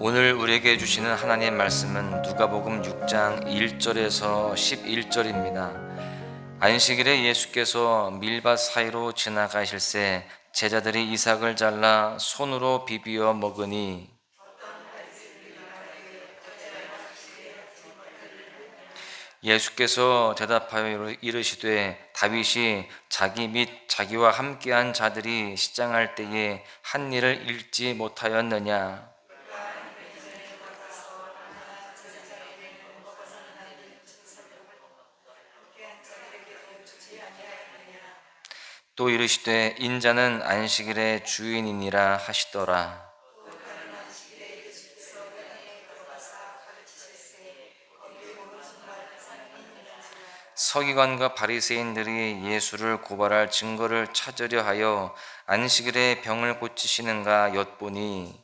오늘 우리에게 주시는 하나님의 말씀은 누가복음 6장 1절에서 11절입니다. 안식일에 예수께서 밀밭 사이로 지나가실새 제자들이 이삭을 잘라 손으로 비비어 먹으니 예수께서 대답하여 이르시되 다윗이 자기 및 자기와 함께한 자들이 시장할 때에 한 일을 읽지 못하였느냐. 또 이르시되 인자는 안식일의 주인이니라 하시더라. 서기관과 바리새인들이 예수를 고발할 증거를 찾으려 하여 안식일에 병을 고치시는가 엿보니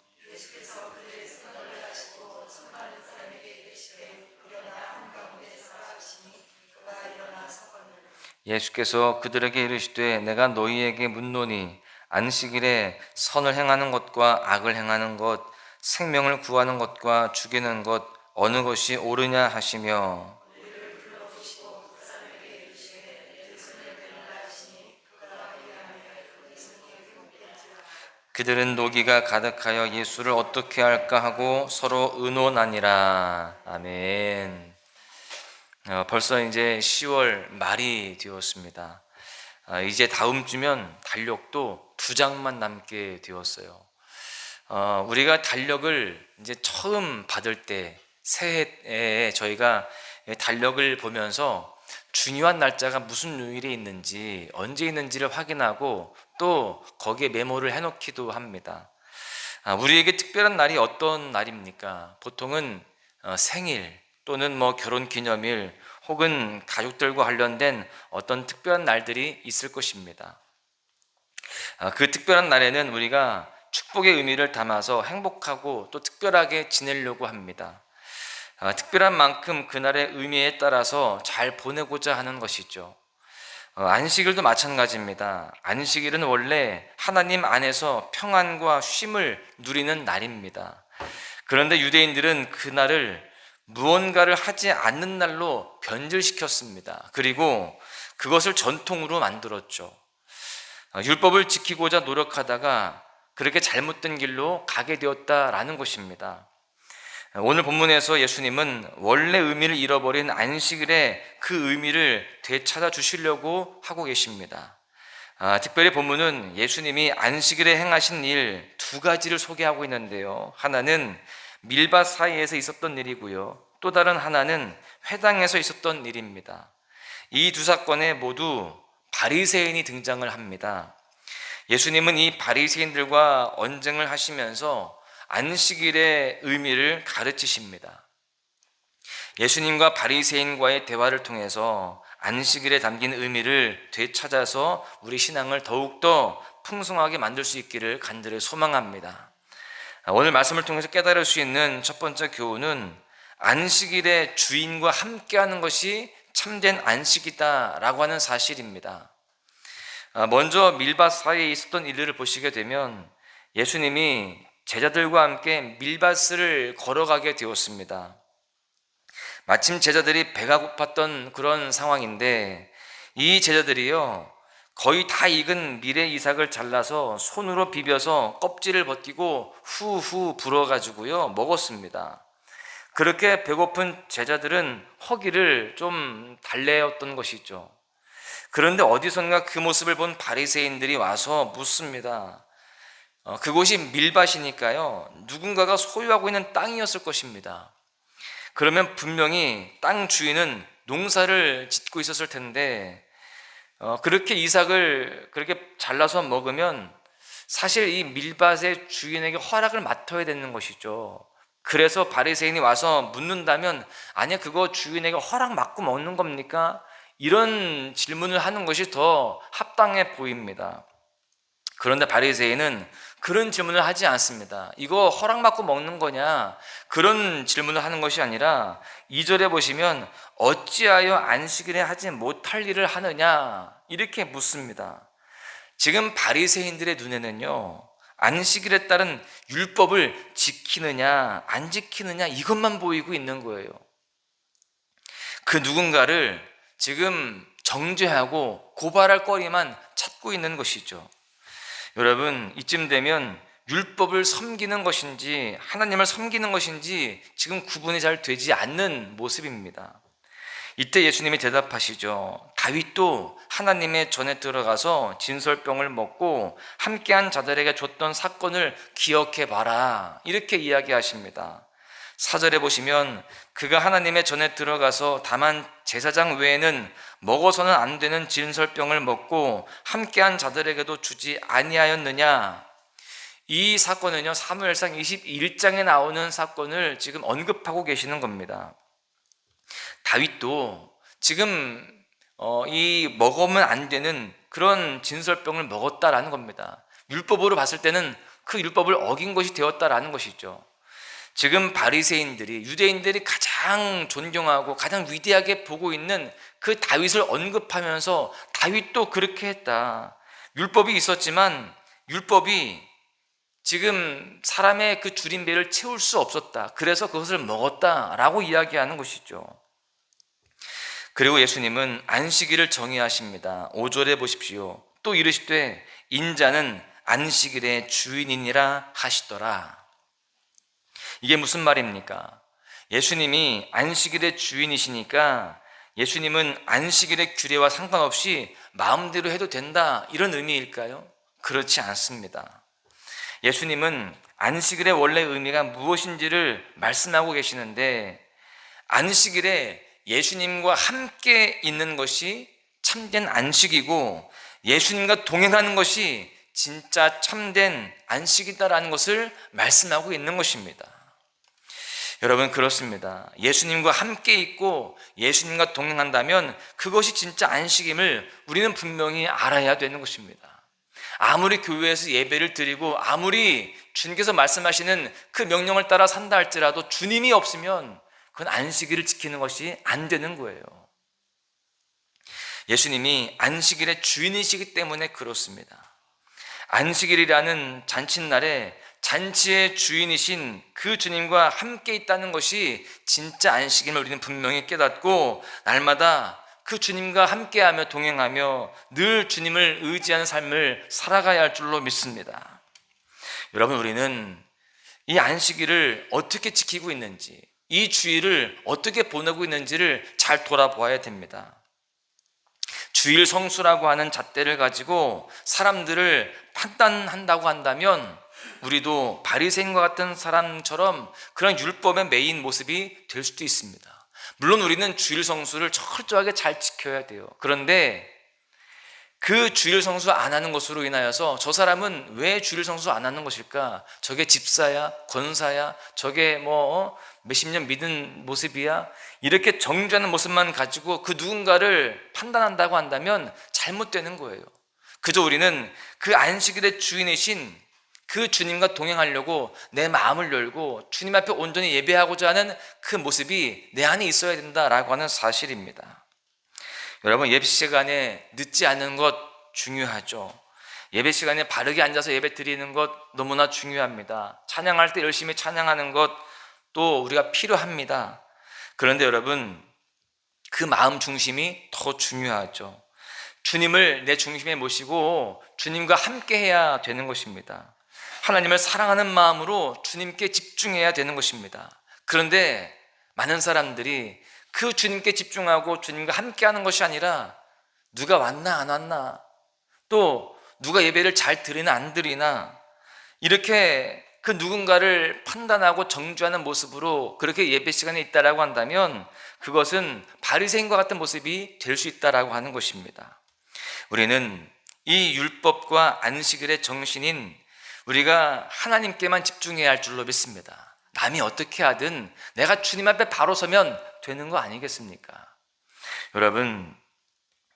예수께서 그들에게 이르시되 내가 너희에게 묻노니 안식일에 선을 행하는 것과 악을 행하는 것, 생명을 구하는 것과 죽이는 것 어느 것이 옳으냐 하시며 그들은 노기가 가득하여 예수를 어떻게 할까 하고 서로 의논하니라. 아멘. 벌써 이제 10월 말이 되었습니다. 이제 다음 주면 달력도 2장만 남게 되었어요. 우리가 달력을 이제 처음 받을 때 새해에 저희가 달력을 보면서 중요한 날짜가 무슨 요일에 있는지 언제 있는지를 확인하고 또 거기에 메모를 해놓기도 합니다. 우리에게 특별한 날이 어떤 날입니까? 보통은 생일 또는 결혼기념일 혹은 가족들과 관련된 어떤 특별한 날들이 있을 것입니다. 그 특별한 날에는 우리가 축복의 의미를 담아서 행복하고 또 특별하게 지내려고 합니다. 특별한 만큼 그날의 의미에 따라서 잘 보내고자 하는 것이죠. 안식일도 마찬가지입니다. 안식일은 원래 하나님 안에서 평안과 쉼을 누리는 날입니다. 그런데 유대인들은 그날을 무언가를 하지 않는 날로 변질시켰습니다. 그리고 그것을 전통으로 만들었죠. 율법을 지키고자 노력하다가 그렇게 잘못된 길로 가게 되었다라는 것입니다. 오늘 본문에서 예수님은 원래 의미를 잃어버린 안식일에 그 의미를 되찾아 주시려고 하고 계십니다. 특별히 본문은 예수님이 안식일에 행하신 일 2가지를 소개하고 있는데요. 하나는 밀밭 사이에서 있었던 일이고요. 또 다른 하나는 회당에서 있었던 일입니다. 이 2 사건에 모두 바리새인이 등장을 합니다. 예수님은 이 바리새인들과 언쟁을 하시면서 안식일의 의미를 가르치십니다. 예수님과 바리새인과의 대화를 통해서 안식일에 담긴 의미를 되찾아서 우리 신앙을 더욱더 풍성하게 만들 수 있기를 간절히 소망합니다. 오늘 말씀을 통해서 깨달을 수 있는 첫 번째 교훈은 안식일의 주인과 함께하는 것이 참된 안식이다라고 하는 사실입니다. 먼저 밀밭 사이에 있었던 일들을 보시게 되면 예수님이 제자들과 함께 밀밭을 걸어가게 되었습니다. 마침 제자들이 배가 고팠던 그런 상황인데 이 제자들이요 거의 다 익은 밀의 이삭을 잘라서 손으로 비벼서 껍질을 벗기고 후후 불어가지고요 먹었습니다. 그렇게 배고픈 제자들은 허기를 좀 달래었던 것이죠. 그런데 어디선가 그 모습을 본 바리새인들이 와서 묻습니다. 그곳이 밀밭이니까요 누군가가 소유하고 있는 땅이었을 것입니다. 그러면 분명히 땅 주인은 농사를 짓고 있었을 텐데 그렇게 이삭을 그렇게 잘라서 먹으면 사실 이 밀밭의 주인에게 허락을 맡아야 되는 것이죠. 그래서 바리새인이 와서 묻는다면 아니 그거 주인에게 허락 받고 먹는 겁니까? 이런 질문을 하는 것이 더 합당해 보입니다. 그런데 바리새인은 그런 질문을 하지 않습니다. 이거 허락받고 먹는 거냐? 그런 질문을 하는 것이 아니라 2절에 보시면 어찌하여 안식일에 하지 못할 일을 하느냐? 이렇게 묻습니다. 지금 바리새인들의 눈에는요 안식일에 따른 율법을 지키느냐 안 지키느냐 이것만 보이고 있는 거예요. 그 누군가를 지금 정죄하고 고발할 거리만 찾고 있는 것이죠. 여러분, 이쯤 되면 율법을 섬기는 것인지 하나님을 섬기는 것인지 지금 구분이 잘 되지 않는 모습입니다. 이때 예수님이 대답하시죠. 다윗도 하나님의 전에 들어가서 진설병을 먹고 함께한 자들에게 줬던 사건을 기억해봐라, 이렇게 이야기하십니다. 4절에 보시면 그가 하나님의 전에 들어가서 다만 제사장 외에는 먹어서는 안 되는 진설병을 먹고 함께한 자들에게도 주지 아니하였느냐. 이 사건은요, 사무엘상 21장에 나오는 사건을 지금 언급하고 계시는 겁니다. 다윗도 지금 이 먹으면 안 되는 그런 진설병을 먹었다라는 겁니다. 율법으로 봤을 때는 그 율법을 어긴 것이 되었다라는 것이죠. 지금 바리새인들이, 유대인들이 가장 존경하고 가장 위대하게 보고 있는 그 다윗을 언급하면서 다윗도 그렇게 했다. 율법이 있었지만 율법이 지금 사람의 그 줄임배를 채울 수 없었다. 그래서 그것을 먹었다라고 이야기하는 것이죠. 그리고 예수님은 안식일을 정의하십니다. 5절에 보십시오. 또 이르시되 인자는 안식일의 주인이니라 하시더라. 이게 무슨 말입니까? 예수님이 안식일의 주인이시니까 예수님은 안식일의 규례와 상관없이 마음대로 해도 된다, 이런 의미일까요? 그렇지 않습니다. 예수님은 안식일의 원래 의미가 무엇인지를 말씀하고 계시는데, 안식일에 예수님과 함께 있는 것이 참된 안식이고 예수님과 동행하는 것이 진짜 참된 안식이다라는 것을 말씀하고 있는 것입니다. 여러분, 그렇습니다. 예수님과 함께 있고 예수님과 동행한다면 그것이 진짜 안식임을 우리는 분명히 알아야 되는 것입니다. 아무리 교회에서 예배를 드리고 아무리 주님께서 말씀하시는 그 명령을 따라 산다 할지라도 주님이 없으면 그건 안식일을 지키는 것이 안 되는 거예요. 예수님이 안식일의 주인이시기 때문에 그렇습니다. 안식일이라는 잔칫날에 잔치의 주인이신 그 주님과 함께 있다는 것이 진짜 안식임을 우리는 분명히 깨닫고 날마다 그 주님과 함께하며 동행하며 늘 주님을 의지하는 삶을 살아가야 할 줄로 믿습니다. 여러분, 우리는 이 안식일을 어떻게 지키고 있는지, 이 주일을 어떻게 보내고 있는지를 잘 돌아보아야 됩니다. 주일 성수라고 하는 잣대를 가지고 사람들을 판단한다고 한다면 우리도 바리새인과 같은 사람처럼 그런 율법의 매인 모습이 될 수도 있습니다. 물론 우리는 주일 성수를 철저하게 잘 지켜야 돼요. 그런데 그 주일 성수 안 하는 것으로 인하여서 저 사람은 왜 주일 성수 안 하는 것일까? 저게 집사야? 권사야? 저게 몇십 년 믿은 모습이야? 이렇게 정죄하는 모습만 가지고 그 누군가를 판단한다고 한다면 잘못되는 거예요. 그저 우리는 그 안식일의 주인이신 그 주님과 동행하려고 내 마음을 열고 주님 앞에 온전히 예배하고자 하는 그 모습이 내 안에 있어야 된다라고 하는 사실입니다. 여러분, 예배 시간에 늦지 않는 것 중요하죠. 예배 시간에 바르게 앉아서 예배 드리는 것 너무나 중요합니다. 찬양할 때 열심히 찬양하는 것 또 우리가 필요합니다. 그런데 여러분, 그 마음 중심이 더 중요하죠. 주님을 내 중심에 모시고 주님과 함께 해야 되는 것입니다. 하나님을 사랑하는 마음으로 주님께 집중해야 되는 것입니다. 그런데 많은 사람들이 그 주님께 집중하고 주님과 함께하는 것이 아니라 누가 왔나 안 왔나, 또 누가 예배를 잘 드리나 안 드리나, 이렇게 그 누군가를 판단하고 정죄하는 모습으로 그렇게 예배 시간에 있다라고 한다면 그것은 바리새인과 같은 모습이 될 수 있다라고 하는 것입니다. 우리는 이 율법과 안식일의 정신인 우리가 하나님께만 집중해야 할 줄로 믿습니다. 남이 어떻게 하든 내가 주님 앞에 바로 서면 되는 거 아니겠습니까? 여러분,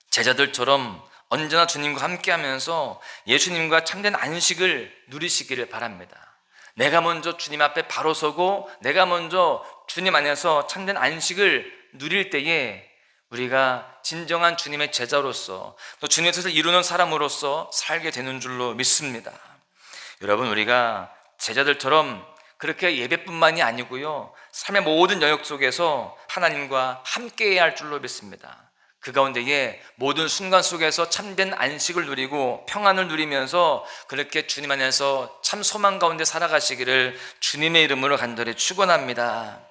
제자들처럼 언제나 주님과 함께하면서 예수님과 참된 안식을 누리시기를 바랍니다. 내가 먼저 주님 앞에 바로 서고 내가 먼저 주님 안에서 참된 안식을 누릴 때에 우리가 진정한 주님의 제자로서 또 주님의 뜻을 이루는 사람으로서 살게 되는 줄로 믿습니다. 여러분, 우리가 제자들처럼 그렇게 예배뿐만이 아니고요, 삶의 모든 영역 속에서 하나님과 함께해야 할 줄로 믿습니다. 그 가운데에 모든 순간 속에서 참된 안식을 누리고 평안을 누리면서 그렇게 주님 안에서 참 소망 가운데 살아가시기를 주님의 이름으로 간절히 축원합니다.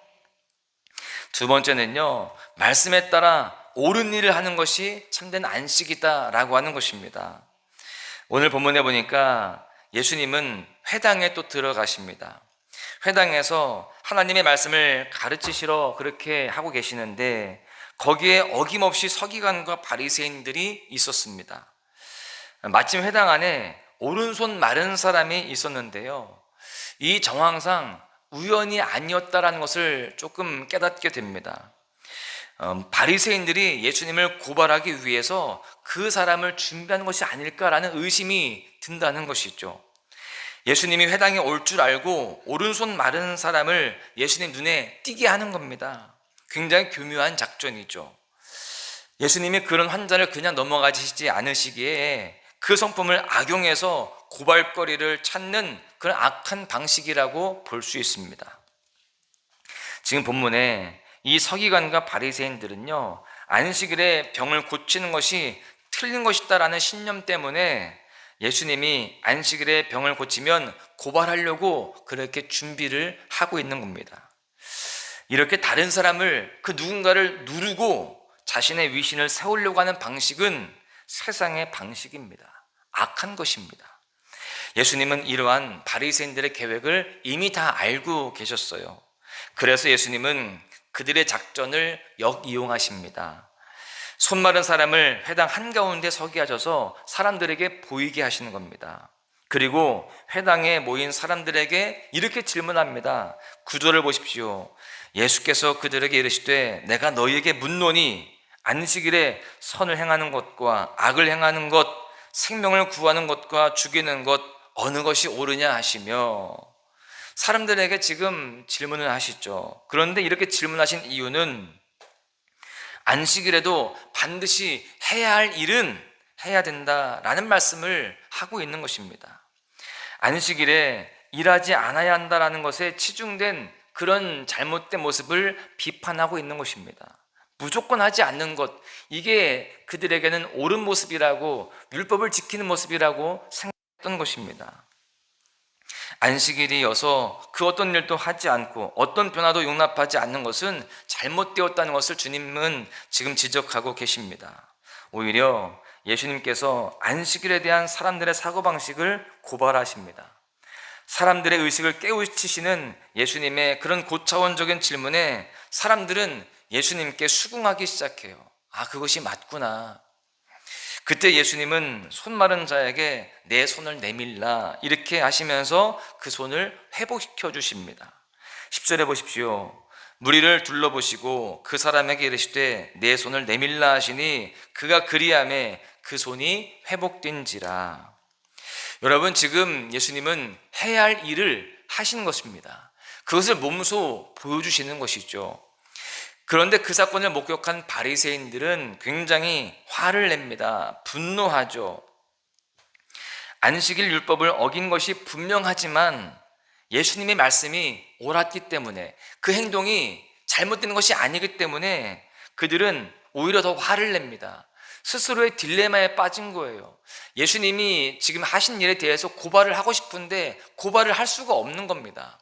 두 번째는요, 말씀에 따라 옳은 일을 하는 것이 참된 안식이다라고 하는 것입니다. 오늘 본문에 보니까 예수님은 회당에 또 들어가십니다. 회당에서 하나님의 말씀을 가르치시러 그렇게 하고 계시는데, 거기에 어김없이 서기관과 바리새인들이 있었습니다. 마침 회당 안에 오른손 마른 사람이 있었는데요, 이 정황상 우연이 아니었다라는 것을 조금 깨닫게 됩니다. 바리새인들이 예수님을 고발하기 위해서 그 사람을 준비한 것이 아닐까라는 의심이 든다는 것이죠. 예수님이 회당에 올 줄 알고 오른손 마른 사람을 예수님 눈에 띄게 하는 겁니다. 굉장히 교묘한 작전이죠. 예수님이 그런 환자를 그냥 넘어가시지 않으시기에 그 성품을 악용해서 고발거리를 찾는 그런 악한 방식이라고 볼 수 있습니다. 지금 본문에 이 서기관과 바리새인들은요, 안식일에 병을 고치는 것이 틀린 것이다라는 신념 때문에 예수님이 안식일에 병을 고치면 고발하려고 그렇게 준비를 하고 있는 겁니다. 이렇게 다른 사람을, 그 누군가를 누르고 자신의 위신을 세우려고 하는 방식은 세상의 방식입니다. 악한 것입니다. 예수님은 이러한 바리새인들의 계획을 이미 다 알고 계셨어요. 그래서 예수님은 그들의 작전을 역이용하십니다. 손 마른 사람을 회당 한가운데 서게 하셔서 사람들에게 보이게 하시는 겁니다. 그리고 회당에 모인 사람들에게 이렇게 질문합니다. 구절을 보십시오. 예수께서 그들에게 이르시되 내가 너희에게 묻노니 안식일에 선을 행하는 것과 악을 행하는 것, 생명을 구하는 것과 죽이는 것 어느 것이 옳으냐 하시며, 사람들에게 지금 질문을 하시죠. 그런데 이렇게 질문하신 이유는 안식일에도 반드시 해야 할 일은 해야 된다라는 말씀을 하고 있는 것입니다. 안식일에 일하지 않아야 한다라는 것에 치중된 그런 잘못된 모습을 비판하고 있는 것입니다. 무조건 하지 않는 것, 이게 그들에게는 옳은 모습이라고, 율법을 지키는 모습이라고 생각했던 것입니다. 안식일이어서 그 어떤 일도 하지 않고 어떤 변화도 용납하지 않는 것은 잘못되었다는 것을 주님은 지금 지적하고 계십니다. 오히려 예수님께서 안식일에 대한 사람들의 사고방식을 고발하십니다. 사람들의 의식을 깨우치시는 예수님의 그런 고차원적인 질문에 사람들은 예수님께 수긍하기 시작해요. 아, 그것이 맞구나. 그때 예수님은 손 마른 자에게 내 손을 내밀라 이렇게 하시면서 그 손을 회복시켜 주십니다. 10절에 보십시오. 무리를 둘러보시고 그 사람에게 이르시되 내 손을 내밀라 하시니 그가 그리하매 그 손이 회복된지라. 여러분, 지금 예수님은 해야 할 일을 하시는 것입니다. 그것을 몸소 보여주시는 것이죠. 그런데 그 사건을 목격한 바리새인들은 굉장히 화를 냅니다. 분노하죠. 안식일 율법을 어긴 것이 분명하지만 예수님의 말씀이 옳았기 때문에, 그 행동이 잘못된 것이 아니기 때문에 그들은 오히려 더 화를 냅니다. 스스로의 딜레마에 빠진 거예요. 예수님이 지금 하신 일에 대해서 고발을 하고 싶은데 고발을 할 수가 없는 겁니다.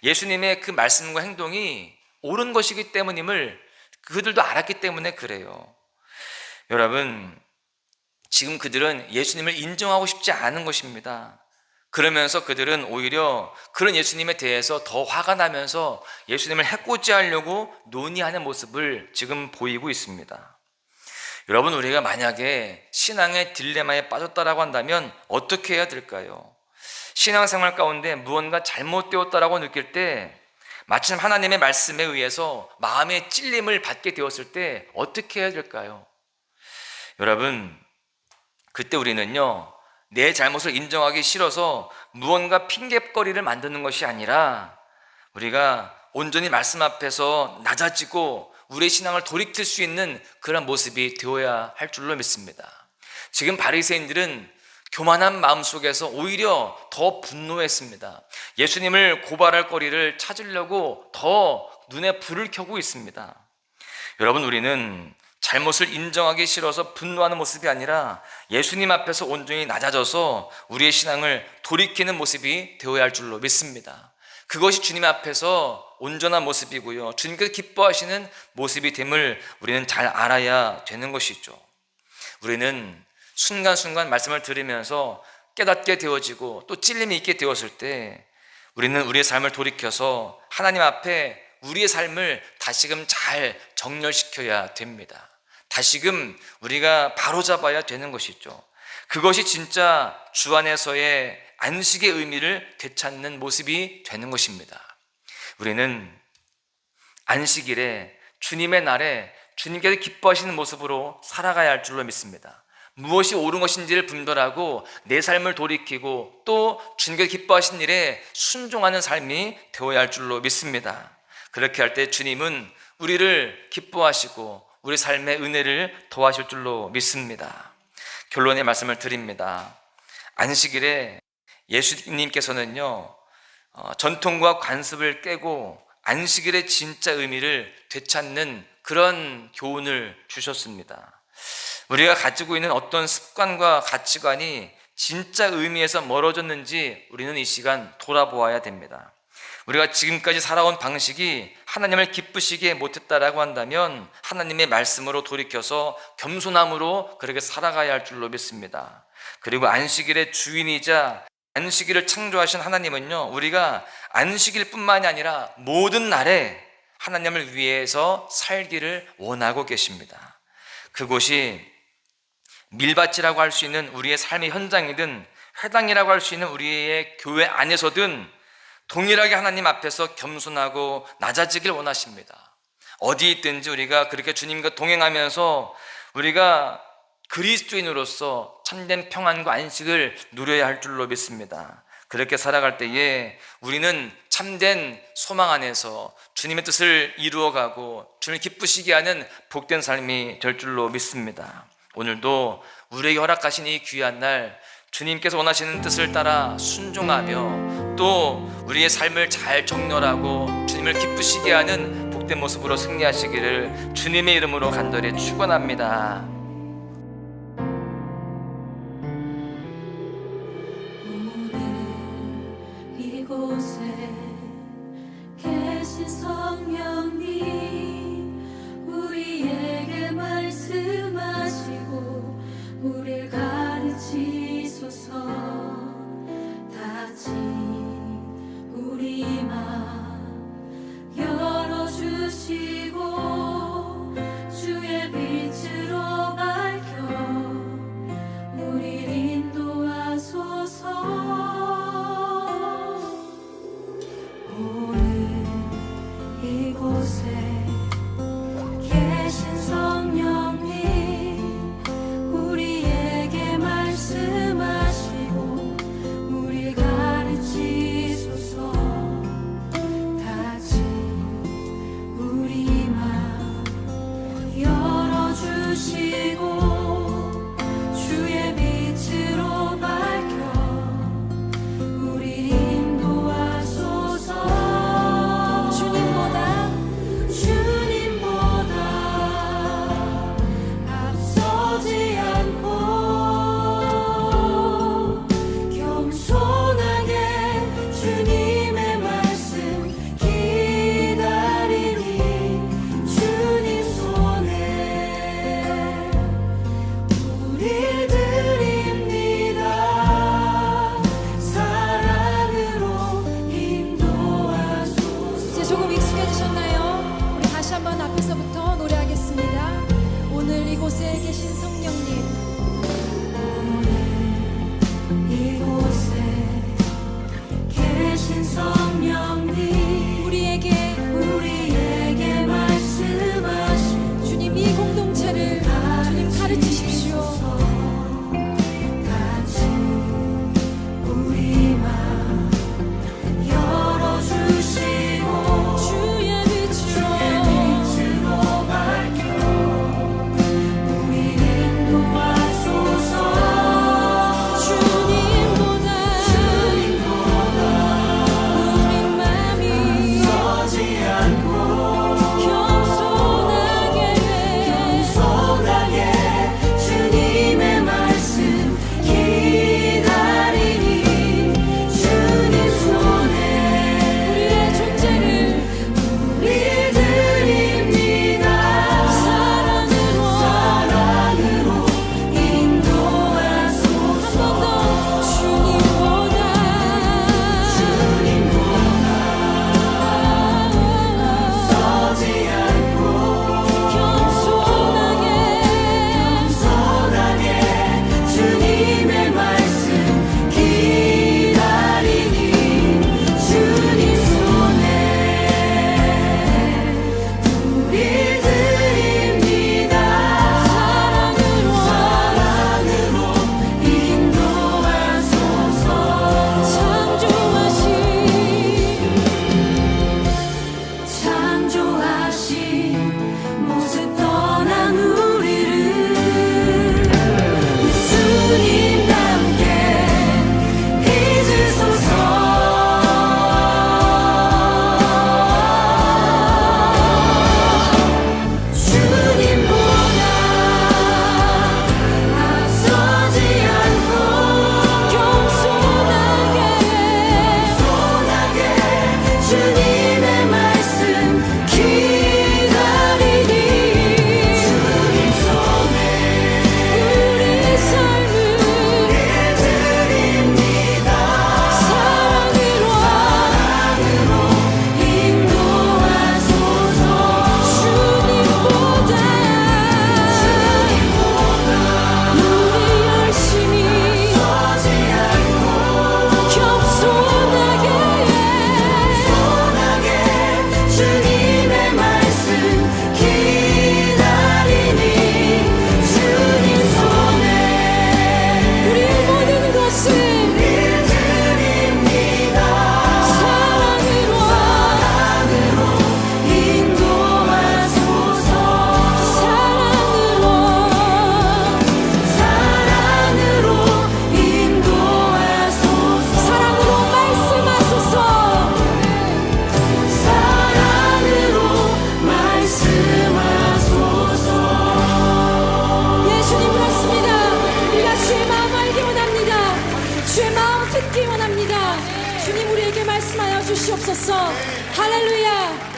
예수님의 그 말씀과 행동이 옳은 것이기 때문임을 그들도 알았기 때문에 그래요. 여러분, 지금 그들은 예수님을 인정하고 싶지 않은 것입니다. 그러면서 그들은 오히려 그런 예수님에 대해서 더 화가 나면서 예수님을 해코지 하려고 논의하는 모습을 지금 보이고 있습니다. 여러분, 우리가 만약에 신앙의 딜레마에 빠졌다라고 한다면 어떻게 해야 될까요? 신앙생활 가운데 무언가 잘못되었다라고 느낄 때, 마침 하나님의 말씀에 의해서 마음의 찔림을 받게 되었을 때 어떻게 해야 될까요? 여러분, 그때 우리는요, 내 잘못을 인정하기 싫어서 무언가 핑계거리를 만드는 것이 아니라 우리가 온전히 말씀 앞에서 낮아지고 우리의 신앙을 돌이킬 수 있는 그런 모습이 되어야 할 줄로 믿습니다. 지금 바리새인들은 교만한 마음 속에서 오히려 더 분노했습니다. 예수님을 고발할 거리를 찾으려고 더 눈에 불을 켜고 있습니다. 여러분, 우리는 잘못을 인정하기 싫어서 분노하는 모습이 아니라 예수님 앞에서 온전히 낮아져서 우리의 신앙을 돌이키는 모습이 되어야 할 줄로 믿습니다. 그것이 주님 앞에서 온전한 모습이고요, 주님께서 기뻐하시는 모습이 됨을 우리는 잘 알아야 되는 것이죠. 우리는 순간순간 말씀을 들으면서 깨닫게 되어지고 또 찔림이 있게 되었을 때 우리는 우리의 삶을 돌이켜서 하나님 앞에 우리의 삶을 다시금 잘 정렬시켜야 됩니다. 다시금 우리가 바로잡아야 되는 것이죠. 그것이 진짜 주 안에서의 안식의 의미를 되찾는 모습이 되는 것입니다. 우리는 안식일에, 주님의 날에 주님께서 기뻐하시는 모습으로 살아가야 할 줄로 믿습니다. 무엇이 옳은 것인지를 분별하고 내 삶을 돌이키고 또 주님께서 기뻐하신 일에 순종하는 삶이 되어야 할 줄로 믿습니다. 그렇게 할 때 주님은 우리를 기뻐하시고 우리 삶의 은혜를 더하실 줄로 믿습니다. 결론의 말씀을 드립니다. 안식일에 예수님께서는요, 전통과 관습을 깨고 안식일의 진짜 의미를 되찾는 그런 교훈을 주셨습니다. 우리가 가지고 있는 어떤 습관과 가치관이 진짜 의미에서 멀어졌는지 우리는 이 시간 돌아보아야 됩니다. 우리가 지금까지 살아온 방식이 하나님을 기쁘시게 못했다라고 한다면 하나님의 말씀으로 돌이켜서 겸손함으로 그렇게 살아가야 할 줄로 믿습니다. 그리고 안식일의 주인이자 안식일을 창조하신 하나님은요, 우리가 안식일 뿐만이 아니라 모든 날에 하나님을 위해서 살기를 원하고 계십니다. 그곳이 밀밭이라고 할 수 있는 우리의 삶의 현장이든 회당이라고 할 수 있는 우리의 교회 안에서든 동일하게 하나님 앞에서 겸손하고 낮아지길 원하십니다. 어디 있든지 우리가 그렇게 주님과 동행하면서 우리가 그리스도인으로서 참된 평안과 안식을 누려야 할 줄로 믿습니다. 그렇게 살아갈 때에 우리는 참된 소망 안에서 주님의 뜻을 이루어가고 주님을 기쁘시게 하는 복된 삶이 될 줄로 믿습니다. 오늘도 우리에게 허락하신 이 귀한 날, 주님께서 원하시는 뜻을 따라 순종하며 또 우리의 삶을 잘 정렬하고 주님을 기쁘시게 하는 복된 모습으로 승리하시기를 주님의 이름으로 간절히 축원합니다. 오늘 이곳에 계신 성령님, 우리에게 말씀하시고 우리를 가르치소서. 닫힌 우리 맘 열어주시고 주의 빛으로 밝혀 우리를 인도하소서. 오늘 이곳에 계신 성령님, 우리에게 말씀하시고 주의 마음 듣기 원합니다. 주님 우리에게 말씀하여 주시옵소서. 할렐루야.